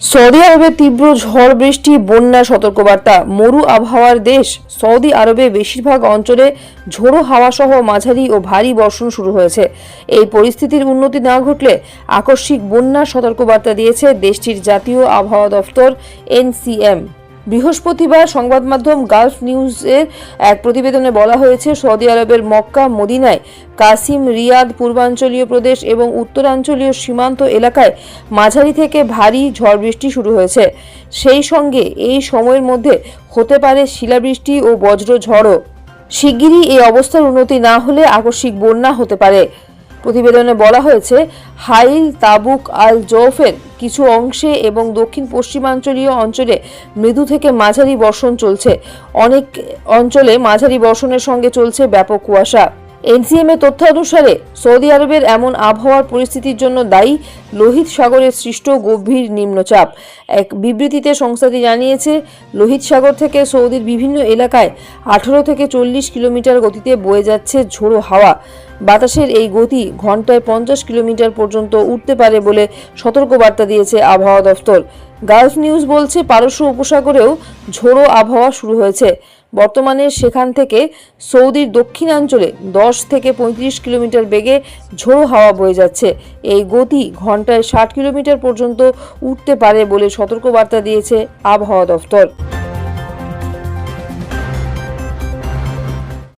Saudi আরবে তীব্র ঝড় বৃষ্টি, বন্যা সতর্কবার্তা। মরু আবহাওয়ার দেশ সৌদি আরবে বেশিরভাগ অঞ্চলে ঝোড়ো হাওয়া সহ মাঝারি ও ভারী বর্ষণ শুরু হয়েছে। এই পরিস্থিতির উন্নতি না ঘটলে আকস্মিক বন্যার সতর্কবার্তা দিয়েছে দেশটির জাতীয় আবহাওয়া দফতর এনসিএম। বৃহস্পতিবার সংবাদ মাধ্যম গালফ নিউজের এক প্রতিবেদনে বলা হয়েছে, সৌদি আরবের মক্কা, মদিনায়, কাসিম, রিয়াদ, পূর্বাঞ্চলীয় প্রদেশ এবং উত্তরাঞ্চলীয় সীমান্ত এলাকায় মাঝারি থেকে ভারী ঝড় বৃষ্টি শুরু হয়েছে। সেই সঙ্গে এই সময়ের মধ্যে হতে পারে শিলাবৃষ্টি ও বজ্রঝড়ও। শিগগিরই এই অবস্থার উন্নতি না হলে আকস্মিক বন্যা হতে পারে। প্রতিবেদনে বলা হয়েছে, হাইল, তাবুক, আল জৌফের কিছু অংশে এবং দক্ষিণ পশ্চিমাঞ্চলীয় অঞ্চলে মৃদু থেকে মাঝারি বর্ষণ চলছে। অনেক অঞ্চলে মাঝারি বর্ষণের সঙ্গে চলছে ব্যাপক কুয়াশা। এনসিএম এর তথ্য অনুসারে সৌদি আরবের এমন আবহাওয়ার পরিস্থিতির জন্য দায়ী লোহিত সাগরে সৃষ্ট গভীর নিম্নচাপ। এক বিবৃতিতে সংস্থাটি জানিয়েছে, লোহিত সাগর থেকে সৌদির বিভিন্ন এলাকায় 18 থেকে 40 কিলোমিটার গতিতে বয়ে যাচ্ছে ঝোড়ো হাওয়া। বাতাসের এই গতি ঘন্টায় 50 কিলোমিটার পর্যন্ত উঠতে পারে বলে সতর্কবার্তা দিয়েছে আবহাওয়া দফতর। গালফ নিউজ বলছে, পারস্য উপসাগরেও ঝোড়ো আবহাওয়া শুরু হয়েছে। বর্তমানে সেখান থেকে সৌদির দক্ষিণাঞ্চলে 10 থেকে 35 কিলোমিটার বেগে ঝোড়ো হাওয়া বয়ে যাচ্ছে। এই গতি ঘন্টায় 60 কিলোমিটার পর্যন্ত উঠতে পারে বলে সতর্কবার্তা দিয়েছে আবহাওয়া দফতর।